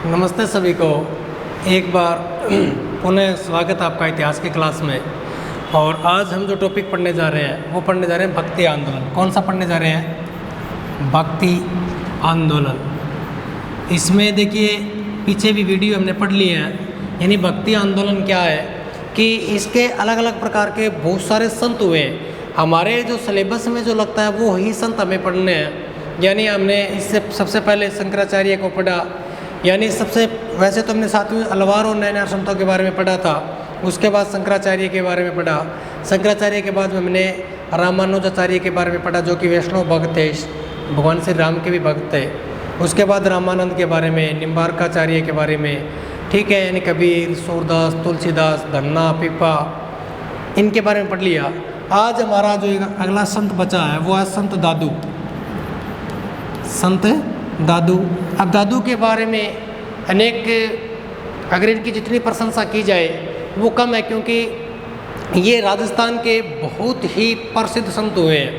नमस्ते सभी को। एक बार पुनः स्वागत आपका इतिहास की क्लास में। और आज हम जो टॉपिक पढ़ने जा रहे हैं वो पढ़ने जा रहे हैं भक्ति आंदोलन। कौन सा पढ़ने जा रहे हैं? भक्ति आंदोलन। इसमें देखिए पीछे भी वीडियो हमने पढ़ ली है। यानी भक्ति आंदोलन क्या है कि इसके अलग अलग प्रकार के बहुत सारे संत हुए। हमारे जो सिलेबस में जो लगता है वो ही संत हमें पढ़ने हैं। यानी हमने इससे सबसे पहले शंकराचार्य को पढ़ा। यानी सबसे वैसे तो हमने सातवीं अलवार और नयनार संतों के बारे में पढ़ा था। उसके बाद शंकराचार्य के बारे में पढ़ा। शंकराचार्य के बाद में हमने रामानुजाचार्य के बारे में पढ़ा, जो कि वैष्णव भक्त थे, भगवान श्री राम के भी भक्त थे। उसके बाद रामानंद के बारे में, निम्बार्काचार्य के बारे में, ठीक है, यानी कबीर, सूरदास, तुलसीदास, धन्ना, पीपा, इनके बारे में पढ़ लिया। आज हमारा जो अगला संत बचा है वो है संत दादू। संत दादू। अब दादू के बारे में अनेक, अगर इनकी जितनी प्रशंसा की जाए वो कम है, क्योंकि ये राजस्थान के बहुत ही प्रसिद्ध संत हुए हैं।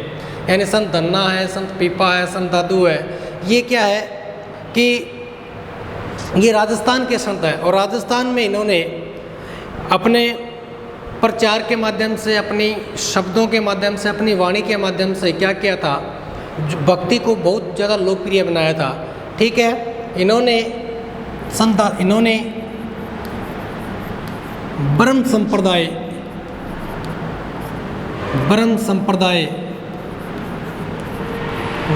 यानी संत धन्ना है, संत पीपा है, संत दादू है। ये क्या है कि ये राजस्थान के संत हैं और राजस्थान में इन्होंने अपने प्रचार के माध्यम से, अपनी शब्दों के माध्यम से, अपनी वाणी के माध्यम से क्या किया था, भक्ति को बहुत ज़्यादा लोकप्रिय बनाया था। ठीक है, इन्होंने ब्रह्म संप्रदाय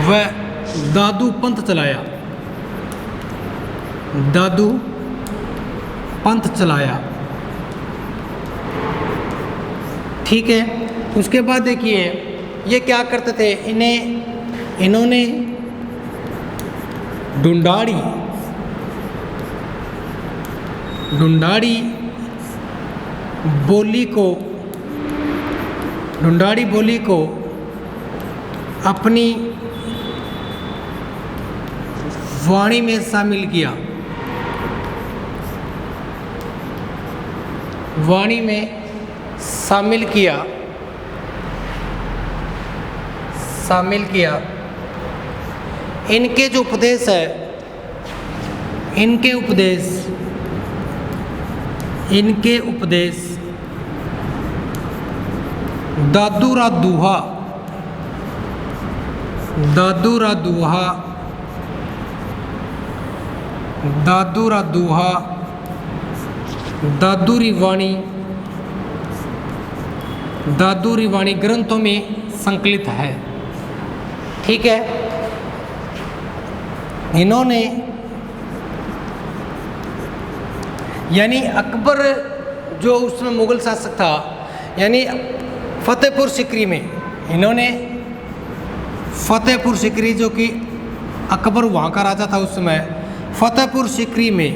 व दादू पंथ चलाया। दादू पंथ चलाया। ठीक है, उसके बाद देखिए ये क्या करते थे, इन्होंने ढूंढाड़ी बोली को अपनी वाणी में शामिल किया। इनके जो उपदेश है, इनके उपदेश दादूरा दूहा, दादूरी वाणी ग्रंथों में संकलित है। ठीक है, इन्होंने यानी अकबर जो उसमें मुगल शासक था, यानी फतेहपुर सीकरी में, इन्होंने फतेहपुर सीकरी, जो कि अकबर वहाँ का राजा था उस समय, फतेहपुर सीकरी में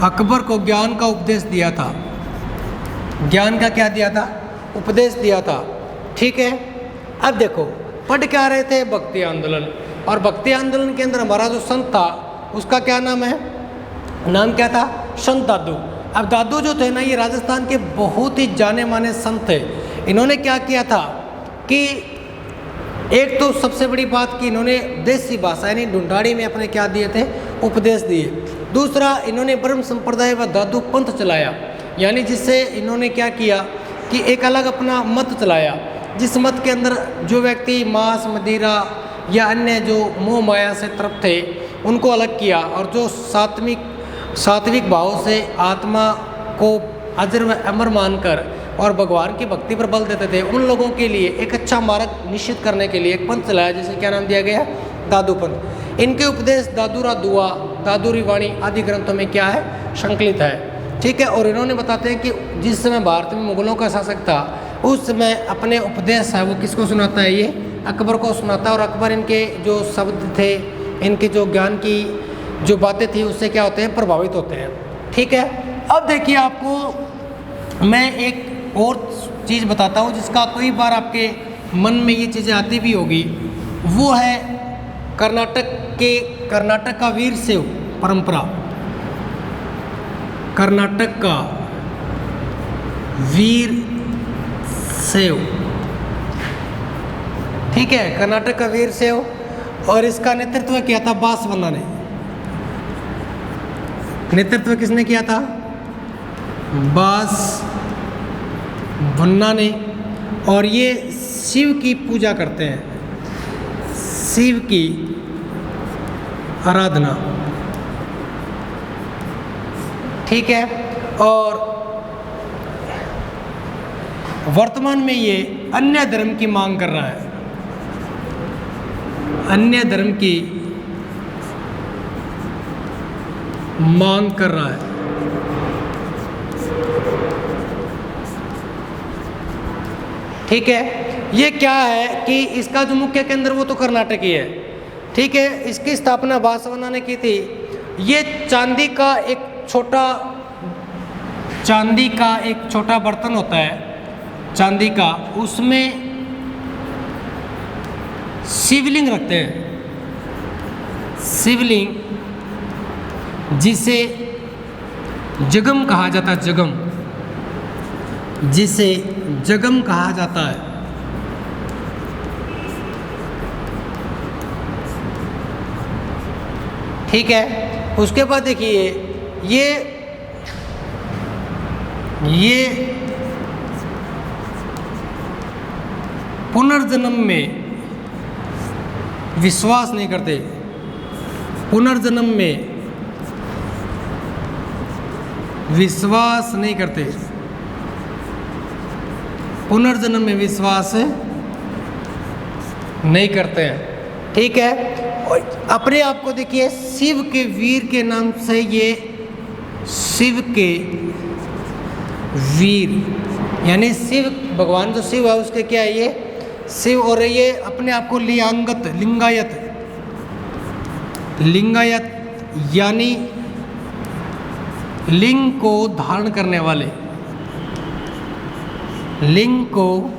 अकबर को ज्ञान का उपदेश दिया था। ज्ञान का क्या दिया था? उपदेश दिया था। ठीक है, अब देखो पढ़ क्या रहे थे? भक्ति आंदोलन। और भक्ति आंदोलन के अंदर हमारा जो संत था उसका क्या नाम है? नाम क्या था? संत दादू। अब दादू जो थे ना, ये राजस्थान के बहुत ही जाने माने संत थे। इन्होंने क्या किया था कि एक तो सबसे बड़ी बात कि इन्होंने देसी भाषा यानी ढूंढाड़ी में अपने क्या दिए थे? उपदेश दिए। दूसरा, इन्होंने ब्रह्म संप्रदाय व दादू पंथ चलाया। यानी जिससे इन्होंने क्या किया कि एक अलग अपना मत चलाया, जिस मत के अंदर जो व्यक्ति मांस, मदिरा या अन्य जो मोह माया से तृप्त थे उनको अलग किया, और जो सात्विक भाव से आत्मा को अजर व अमर मानकर और भगवान की भक्ति पर बल देते थे, उन लोगों के लिए एक अच्छा मार्ग निश्चित करने के लिए एक पंथ चलाया, जिसे क्या नाम दिया गया? दादू पंथ। इनके उपदेश दादूरा दुआ, दादूरी वाणी आदि ग्रंथों में क्या है? संकलित है। ठीक है, और इन्होंने बताते हैं कि जिस समय भारत में मुगलों का शासक था उस समय अपने उपदेश है वो किसको सुनाता है? ये अकबर को सुनाता है। और अकबर इनके जो शब्द थे, इनके जो ज्ञान की जो बातें थी उससे क्या होते हैं? प्रभावित होते हैं। ठीक है, अब देखिए आपको मैं एक और चीज़ बताता हूँ जिसका कई बार आपके मन में ये चीज़ें आती भी होगी। वो है कर्नाटक का वीर शैव परंपरा। कर्नाटक का वीर शैव ठीक है, कर्नाटक का वीर शैव। और इसका नेतृत्व किया था बासवन्ना ने। नेतृत्व किसने किया था? बासवन्ना ने। और ये शिव की पूजा करते हैं, शिव की आराधना, ठीक है। और वर्तमान में ये अन्य धर्म की मांग कर रहा है, अन्य धर्म की मांग कर रहा है। ठीक है, ये क्या है कि इसका जो मुख्य केंद्र वो तो कर्नाटक ही है, ठीक है। इसकी स्थापना बासवन्ना ने की थी। ये चांदी का एक छोटा बर्तन होता है, चांदी का, उसमें शिवलिंग रखते हैं, शिवलिंग, जिसे जगम कहा जाता है, जगम, जिसे जगम कहा जाता है। ठीक है, उसके बाद देखिए ये पुनर्जन्म में विश्वास नहीं करते, पुनर्जन्म में विश्वास नहीं करते, पुनर्जन्म में विश्वास नहीं करते हैं। ठीक है, और अपने आप को देखिए शिव के वीर के नाम से, ये शिव के वीर, यानी शिव भगवान जो शिव है उसके क्या है, ये शिव। और ये अपने आप को लिंगायत यानी लिंग को धारण करने वाले, लिंग को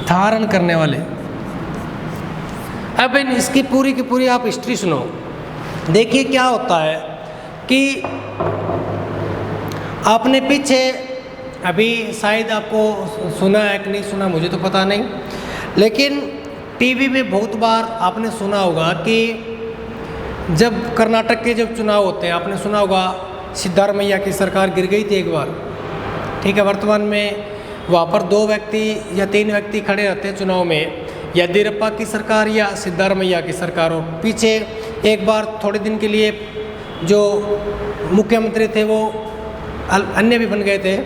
धारण करने वाले। अब इसकी पूरी की पूरी आप हिस्ट्री सुनो। देखिए क्या होता है कि आपने पीछे अभी शायद आपको सुना है कि नहीं सुना, मुझे तो पता नहीं, लेकिन टीवी में बहुत बार आपने सुना होगा कि जब कर्नाटक के जब चुनाव होते हैं, आपने सुना होगा सिद्धारमैया की सरकार गिर गई थी एक बार। ठीक है, वर्तमान में वहाँ पर 2 व्यक्ति या 3 व्यक्ति खड़े रहते हैं चुनाव में, येदियुरप्पा की सरकार या सिद्धारमैया की सरकार। और पीछे एक बार थोड़े दिन के लिए जो मुख्यमंत्री थे वो अन्य भी बन गए थे।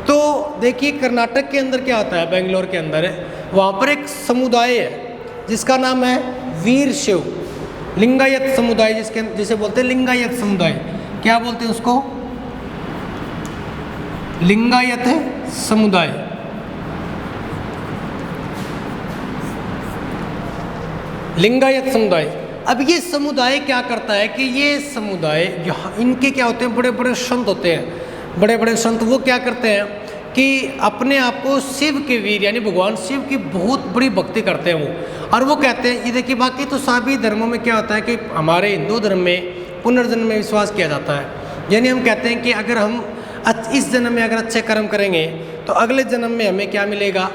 तो देखिए कर्नाटक के अंदर क्या होता है, बेंगलोर के अंदर है, वहाँ पर एक समुदाय है जिसका नाम है वीर शैव, लिंगायत समुदाय, जिसे बोलते हैं लिंगायत समुदाय। क्या बोलते हैं उसको? लिंगायत समुदाय। लिंगायत समुदाय। अब ये समुदाय क्या करता है कि ये समुदाय इनके क्या होते हैं, बड़े बड़े संत होते हैं, बड़े बड़े संत। वो क्या करते हैं कि अपने आप को शिव के वीर यानी भगवान शिव की बहुत बड़ी भक्ति करते हैं वो। और वो कहते हैं, ये देखिए बाकी तो सभी धर्मों में क्या होता है कि हमारे हिंदू धर्म में पुनर्जन्म में विश्वास किया जाता है। यानी हम कहते हैं कि अगर हम इस जन्म में अगर अच्छे कर्म करेंगे तो अगले जन्म में हमें क्या मिलेगा,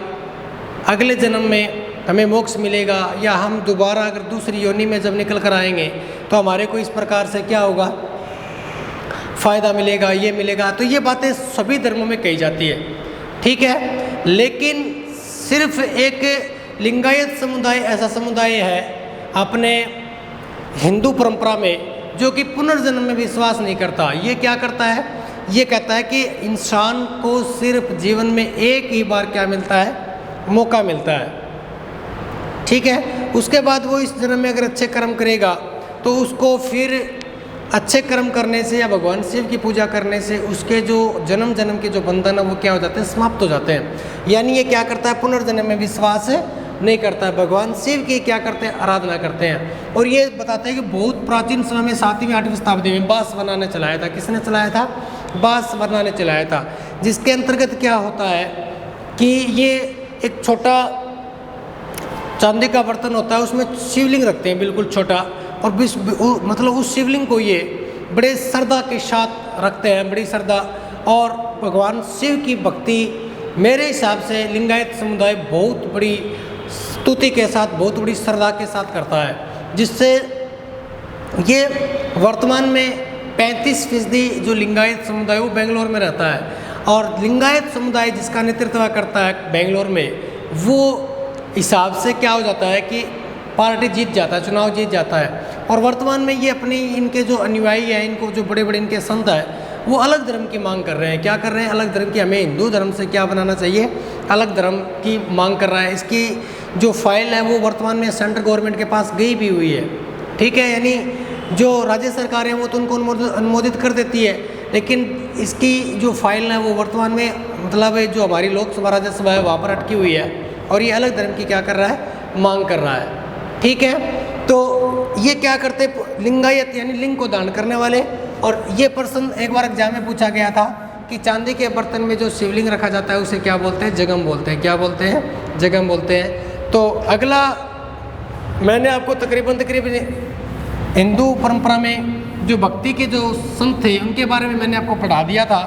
अगले जन्म में हमें मोक्ष मिलेगा, या हम दोबारा अगर दूसरी योनि में जब निकल कर आएंगे तो हमारे को इस प्रकार से क्या होगा, फ़ायदा मिलेगा, ये मिलेगा। तो ये बातें सभी धर्मों में कही जाती है। ठीक है, लेकिन सिर्फ एक लिंगायत समुदाय ऐसा समुदाय है अपने हिंदू परंपरा में जो कि पुनर्जन्म में विश्वास नहीं करता। ये क्या करता है, ये कहता है कि इंसान को सिर्फ जीवन में एक ही बार क्या मिलता है, मौका मिलता है। ठीक है, उसके बाद वो इस जन्म में अगर अच्छे कर्म करेगा तो उसको फिर अच्छे कर्म करने से या भगवान शिव की पूजा करने से उसके जो जन्म जन्म के जो बंधन है वो क्या हो जाते हैं, समाप्त हो जाते हैं। यानी ये क्या करता है, पुनर्जन्म में विश्वास नहीं करता है, भगवान शिव की क्या करते हैं, आराधना करते हैं। और ये बताते हैं कि बहुत प्राचीन समय में 7वीं 8वीं शताब्दी में बासवन्ना ने चलाया था। किसने चलाया था? बासवन्ना ने चलाया था। जिसके अंतर्गत क्या होता है कि ये एक छोटा चांदी का बर्तन होता है, उसमें शिवलिंग रखते हैं बिल्कुल छोटा, और मतलब उस शिवलिंग को ये बड़े श्रद्धा के साथ रखते हैं, बड़ी श्रद्धा, और भगवान शिव की भक्ति मेरे हिसाब से लिंगायत समुदाय बहुत बड़ी स्तुति के साथ, बहुत बड़ी श्रद्धा के साथ करता है, जिससे ये वर्तमान में 35% जो लिंगायत समुदाय वो बेंगलोर में रहता है। और लिंगायत समुदाय जिसका नेतृत्व करता है बेंगलोर में, वो हिसाब से क्या हो जाता है कि पार्टी जीत जाता है, चुनाव जीत जाता है। और वर्तमान में ये अपनी इनके जो अनुयायी हैं, इनको जो बड़े बड़े इनके संत हैं, वो अलग धर्म की मांग कर रहे हैं। क्या कर रहे हैं? अलग धर्म की, हमें हिंदू धर्म से क्या बनाना चाहिए, अलग धर्म की मांग कर रहा है। इसकी जो फाइल है वो वर्तमान में सेंट्रल गवर्नमेंट के पास गई भी हुई है, ठीक है। यानी जो राज्य सरकार है वो तो उनको अनुमोदित कर देती है, लेकिन इसकी जो फाइल है वो वर्तमान में मतलब जो हमारी लोकसभा राज्यसभा है वहाँ पर अटकी हुई है, और ये अलग धर्म की क्या कर रहा है, मांग कर रहा है, ठीक है। तो ये क्या करते, लिंगायत यानी लिंग को दान करने वाले। और ये प्रश्न एक बार एग्जाम में पूछा गया था कि चांदी के बर्तन में जो शिवलिंग रखा जाता है उसे क्या बोलते हैं? जगम बोलते हैं। क्या बोलते हैं? जगम बोलते हैं। तो अगला मैंने आपको तकरीबन हिंदू परंपरा में जो भक्ति के जो संत थे उनके बारे में मैंने आपको पढ़ा दिया था,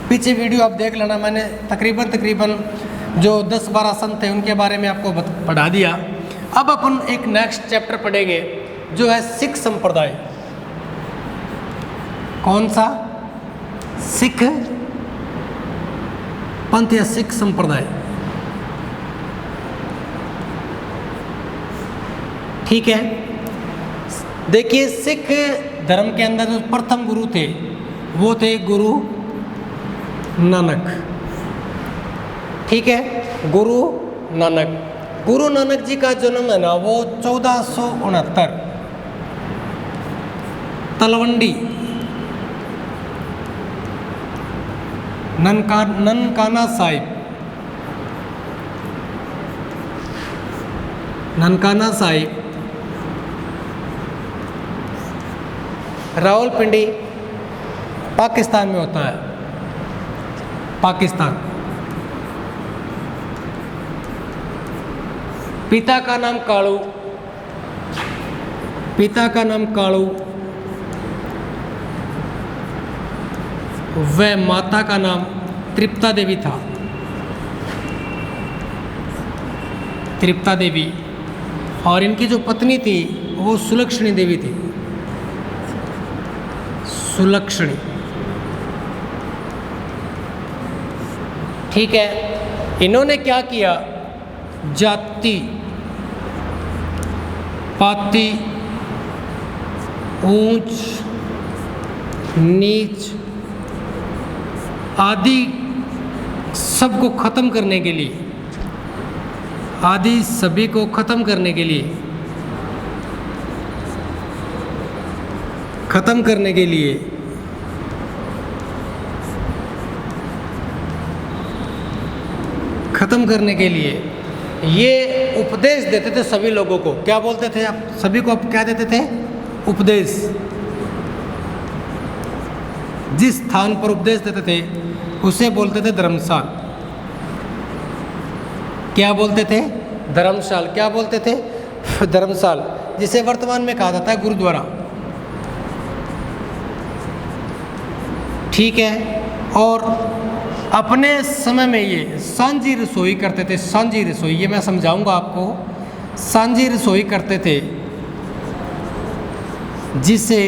पीछे वीडियो आप देख लेना। मैंने तकरीबन जो 10-12 संत थे उनके बारे में आपको पढ़ा दिया। अब अपन एक नेक्स्ट चैप्टर पढ़ेंगे जो है सिख संप्रदाय। कौन सा? सिख पंथ या सिख संप्रदाय, ठीक है। देखिए, सिख धर्म के अंदर जो प्रथम गुरु थे वो थे गुरु नानक, ठीक है। गुरु नानक, गुरु नानक जी का जन्म है ना वो 1469 तलवंडी ननकाना साहिब रावलपिंडी पाकिस्तान में होता है, पाकिस्तान। पिता का नाम कालू, वह माता का नाम तृप्ता देवी था, तृप्ता देवी। और इनकी जो पत्नी थी वो सुलक्षणी देवी थी, सुलक्षणी, ठीक है। इन्होंने क्या किया, जाति पाति ऊंच नीच आदि सबको खत्म करने के लिए, आदि सभी को खत्म करने के लिए, खत्म करने के लिए ये उपदेश देते थे सभी लोगों को। क्या बोलते थे आप? सभी को क्या देते थे? उपदेश। जिस स्थान पर उपदेश देते थे उसे बोलते थे धर्मशाल। क्या बोलते थे? धर्मशाल। क्या बोलते थे? धर्मशाल, जिसे वर्तमान में कहा जाता है गुरुद्वारा, ठीक है। और अपने समय में ये सांझी रसोई करते थे, सांझी रसोई, ये मैं समझाऊंगा आपको। सांझी रसोई करते थे जिसे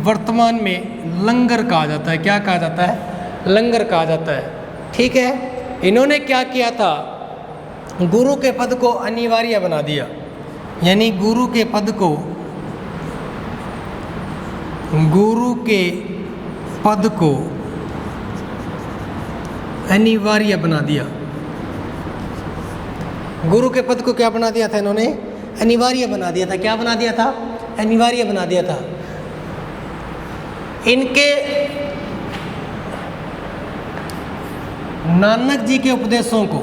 वर्तमान में लंगर कहा जाता है। क्या कहा जाता है? लंगर कहा जाता है, ठीक है। इन्होंने क्या किया था, गुरु के पद को अनिवार्य बना दिया, यानी गुरु के पद को अनिवार्य बना दिया। गुरु के पद को क्या बना दिया था इन्होंने? अनिवार्य बना दिया था। क्या बना दिया था? अनिवार्य बना दिया था। इनके नानक जी के उपदेशों को,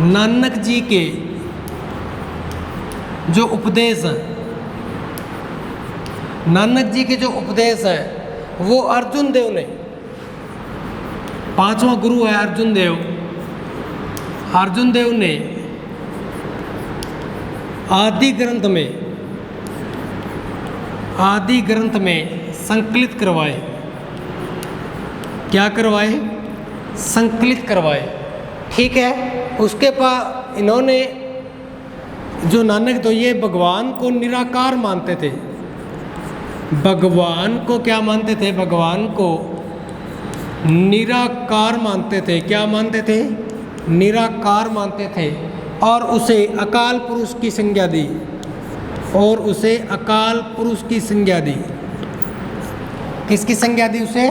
नानक जी के जो उपदेश हैं, नानक जी के जो उपदेश है वो अर्जुन देव ने, पांचवा गुरु है अर्जुन देव, अर्जुन देव ने आदि ग्रंथ में संकलित करवाए। क्या करवाए? संकलित करवाए। ठीक है, उसके बाद इन्होंने जो नानक तो ये भगवान को निराकार मानते थे। भगवान को क्या मानते थे? भगवान को निराकार मानते थे। क्या मानते थे? निराकार मानते थे। और उसे अकाल पुरुष की संज्ञा दी। और उसे अकाल पुरुष की संज्ञा दी। किसकी संज्ञा दी उसे?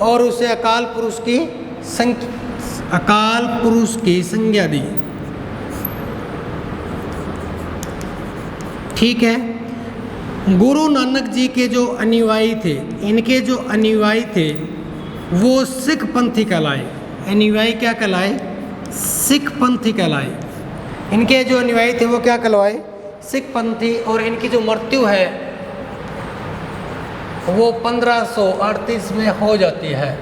और उसे अकाल पुरुष की संज्ञा दी। ठीक है। गुरु नानक जी के जो अनुयायी थे, इनके जो अनुयायी थे वो सिख पंथी कहलाए। अनुयायी क्या कहलाए? सिख पंथी कहलाए। इनके जो अनुयायी थे वो क्या कहलाए? सिख पंथी। और इनकी जो मृत्यु है वो 1538 में हो जाती है।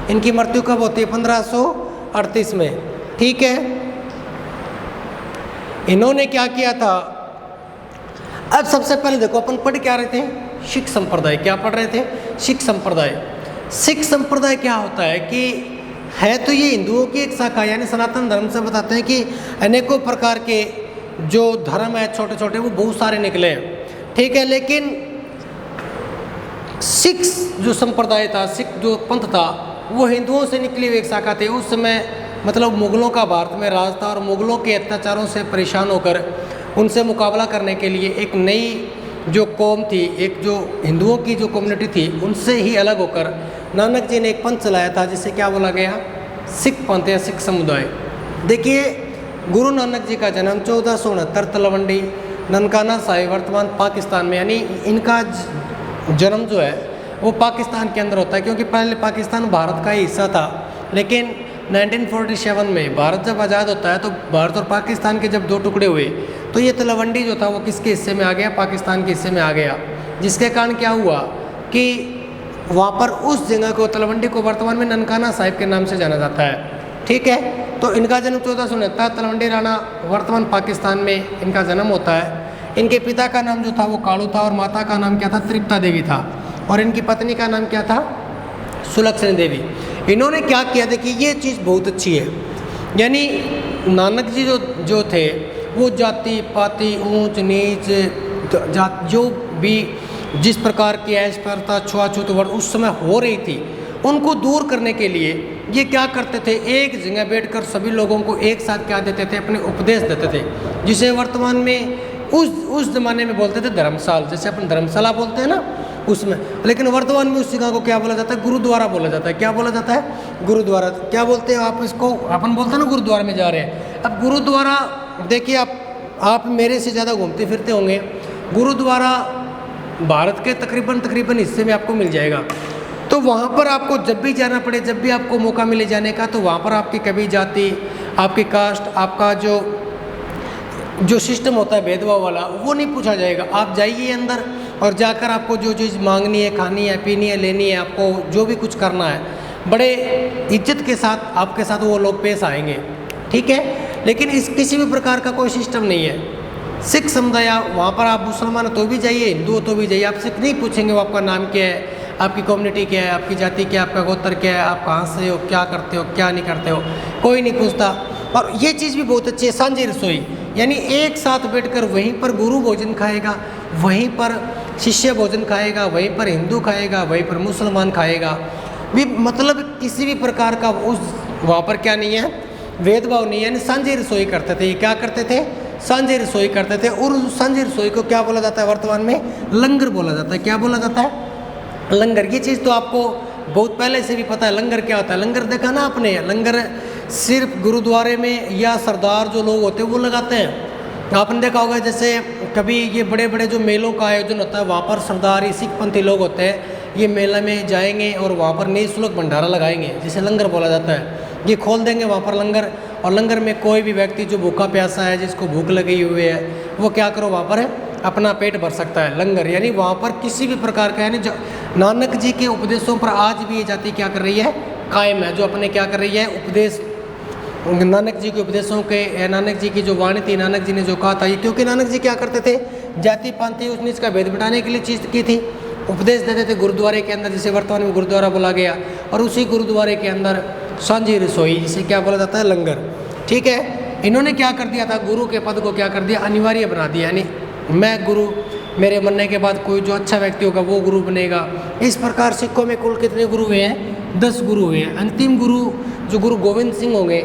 इनकी मृत्यु कब होती है? 1538 में। ठीक है। इन्होंने क्या किया था? अब सबसे पहले देखो, अपन पढ़ क्या रहे थे? सिख संप्रदाय। क्या पढ़ रहे थे? सिख संप्रदाय। सिख संप्रदाय क्या होता है कि है तो ये हिंदुओं की एक शाखा, यानी सनातन धर्म से बताते हैं कि अनेकों प्रकार के जो धर्म है छोटे छोटे वो बहुत सारे निकले हैं। ठीक है। लेकिन सिख जो संप्रदाय था, सिख जो पंथ था, वो हिंदुओं से निकली हुई एक शाखा थी। उस समय मतलब मुगलों का भारत में राज था और मुगलों के अत्याचारों से परेशान होकर उनसे मुकाबला करने के लिए एक नई जो कौम थी, एक जो हिंदुओं की जो कम्युनिटी थी, उनसे ही अलग होकर नानक जी ने एक पंथ चलाया था जिसे क्या बोला गया? सिख पंथ या सिख समुदाय। देखिए, गुरु नानक जी का जन्म 1469 तलवंडी ननकाना साहिब वर्तमान पाकिस्तान में, यानी इनका जन्म जो है वो पाकिस्तान के अंदर होता है, क्योंकि पहले पाकिस्तान भारत का ही हिस्सा था। लेकिन 1947 में भारत जब आज़ाद होता है तो भारत और पाकिस्तान के जब दो टुकड़े हुए तो ये तलवंडी जो था वो किसके हिस्से में आ गया? पाकिस्तान के हिस्से में आ गया। जिसके कारण क्या हुआ कि वहाँ पर उस जगह को, तलवंडी को वर्तमान में ननकाना साहिब के नाम से जाना जाता है। ठीक है। तो इनका जन्म 1469 तलवंडी राणा वर्तमान पाकिस्तान में इनका जन्म होता है। इनके पिता का नाम जो था वो कालू था और माता का नाम क्या था? तृप्ता देवी था। और इनकी पत्नी का नाम क्या था? सुलक्षणी देवी। इन्होंने क्या किया? देखिए, ये चीज़ बहुत अच्छी है। यानी नानक जी जो थे वो जाति पाति, ऊंच नीच, जात जो भी जिस प्रकार की असमानता, छुआछूत वर्ग उस समय हो रही थी, उनको दूर करने के लिए ये क्या करते थे? एक जगह बैठकर सभी लोगों को एक साथ क्या देते थे? अपने उपदेश देते थे, जिसे वर्तमान में उस जमाने में बोलते थे धर्मशाला। जैसे अपन धर्मशाला बोलते हैं ना, उसमें। लेकिन वर्तमान में उस जगह को क्या बोला जाता है? गुरुद्वारा बोला जाता है। क्या बोला जाता है? गुरुद्वारा। क्या बोलते हैं आप इसको? अपन बोलते हैं ना गुरुद्वारा में जा रहे हैं। अब गुरुद्वारा देखिए, आप मेरे से ज़्यादा घूमते फिरते होंगे। गुरुद्वारा भारत के तकरीबन हिस्से में आपको मिल जाएगा। तो वहाँ पर आपको जब भी जाना पड़े, जब भी आपको मौका मिले जाने का, तो वहाँ पर आपकी कभी जाति, आपकी कास्ट, आपका जो सिस्टम होता है भेदभाव वाला, वो नहीं पूछा जाएगा। आप जाइए अंदर और जाकर आपको जो चीज़ मांगनी है, खानी है, पीनी है, लेनी है, आपको जो भी कुछ करना है, बड़े इज्जत के साथ आपके साथ वो लोग पेश आएंगे। ठीक है। लेकिन इस किसी भी प्रकार का कोई सिस्टम नहीं है। सिख समुदाय, वहाँ पर आप मुसलमान हो तो भी जाइए, हिंदू हो तो भी जाइए, आपसे नहीं पूछेंगे वो आपका नाम क्या है, आपकी कम्युनिटी क्या है, आपकी जाति क्या है, आपका गोत्र क्या है, आप कहाँ से हो, क्या करते हो, क्या नहीं करते हो, कोई नहीं पूछता। और ये चीज़ भी बहुत अच्छी है, सांझी रसोई। यानी एक साथ बैठकर वहीं पर गुरु भोजन खाएगा, वहीं पर शिष्य भोजन खाएगा, वहीं पर हिंदू खाएगा, वहीं पर मुसलमान खाएगा भी। मतलब किसी भी प्रकार का वहाँ पर क्या नहीं है? भेदभाव नहीं है। यानी सांझी रसोई करते थे। ये क्या करते थे? सांझी रसोई करते थे। और उस सांझी रसोई को क्या बोला जाता है? वर्तमान में लंगर बोला जाता है। क्या बोला जाता है? लंगर। ये चीज़ तो आपको बहुत पहले से भी पता है। लंगर क्या होता है? लंगर देखा ना आपने? लंगर सिर्फ गुरुद्वारे में या सरदार जो लोग होते हैं वो लगाते हैं। आपने देखा होगा, जैसे कभी ये बड़े बड़े जो मेलों का आयोजन होता है, वहाँ पर सरदार ही सिख पंथी लोग होते हैं, ये मेला में जाएंगे और वहाँ पर निःशुल्क भंडारा लगाएंगे, जिसे लंगर बोला जाता है। ये खोल देंगे वहाँ पर लंगर, और लंगर में कोई भी व्यक्ति जो भूखा प्यासा है, जिसको भूख लगी हुई है, वो क्या करो वहाँ पर अपना पेट भर सकता है। लंगर यानी वहाँ पर किसी भी प्रकार का, यानी नानक जी के उपदेशों पर आज भी ये जाति क्या कर रही है? कायम है। जो अपने क्या कर रही है? उपदेश, नानक जी के उपदेशों के, नानक जी की जो वाणी थी, नानक जी ने जो कहा था, ये क्योंकि नानक जी क्या करते थे? जाति पाति उस नीच का भेद मिटाने के लिए चीज़ की थी। उपदेश देते थे गुरुद्वारे के अंदर, जिसे वर्तमान में गुरुद्वारा बोला गया। और उसी गुरुद्वारे के अंदर सांझी रसोई, जिसे क्या बोला जाता है, लंगर। ठीक है, इन्होंने क्या कर दिया था, गुरु के पद को क्या कर दिया, अनिवार्य बना दिया। यानी मैं गुरु, मेरे मरने के बाद कोई जो अच्छा व्यक्ति होगा वो गुरु बनेगा। इस प्रकार सिखों में कुल कितने गुरु हुए हैं, 10 गुरु हुए हैं। अंतिम गुरु जो गुरु गोविंद सिंह होंगे,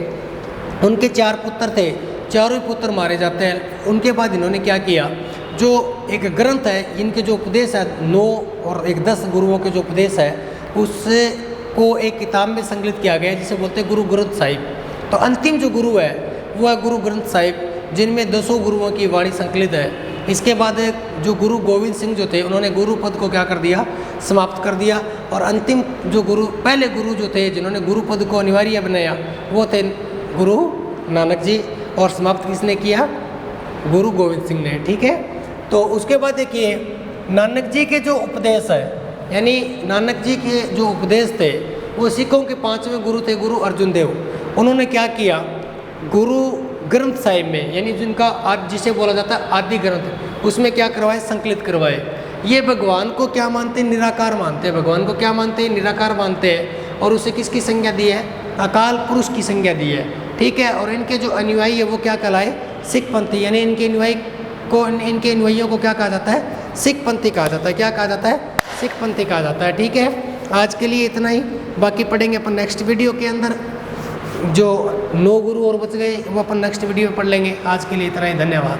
उनके 4 पुत्र थे, चारों ही पुत्र मारे जाते हैं। उनके बाद इन्होंने क्या किया, जो एक ग्रंथ है, इनके जो उपदेश है 9 और 10 गुरुओं के जो उपदेश है, उससे को एक किताब में संकलित किया गया है, जिसे बोलते हैं गुरु ग्रंथ साहिब। तो अंतिम जो गुरु है वो है गुरु ग्रंथ साहिब, जिनमें 200 गुरुओं की वाणी संकलित है। इसके बाद जो गुरु गोविंद सिंह जो थे, उन्होंने गुरु पद को क्या कर दिया, समाप्त कर दिया। और अंतिम जो गुरु, पहले गुरु जो थे जिन्होंने गुरु पद को अनिवार्य बनाया, वो थे गुरु नानक जी। और समाप्त किसने किया, गुरु गोविंद सिंह ने। ठीक है, तो उसके बाद देखिए नानक जी के जो उपदेश है, यानी नानक जी के जो उपदेश थे वो सिखों के 5वें गुरु थे, गुरु अर्जुन देव। उन्होंने क्या किया, गुरु ग्रंथ साहिब में, यानी जिनका आज जिसे बोला जाता है आदि ग्रंथ, उसमें क्या करवाए, संकलित करवाए। ये भगवान को क्या मानते हैं, निराकार मानते हैं। भगवान को क्या मानते हैं, निराकार मानते हैं। और उसे किसकी संज्ञा दी है, अकाल पुरुष की संज्ञा दी है। ठीक है, और इनके जो अनुयायी है वो क्या कहलाए, सिख पंथी। यानी इनके अनुयायी को, इनके अनुयायियों को क्या कहा जाता है, सिख पंथी कहा जाता है। क्या कहा जाता है, सिख पंथी कहा जाता है। ठीक है, आज के लिए इतना ही, बाकी पढ़ेंगे अपन नेक्स्ट वीडियो के अंदर। जो 9 गुरु और बच गए वो अपन नेक्स्ट वीडियो में पढ़ लेंगे। आज के लिए इतना ही, धन्यवाद।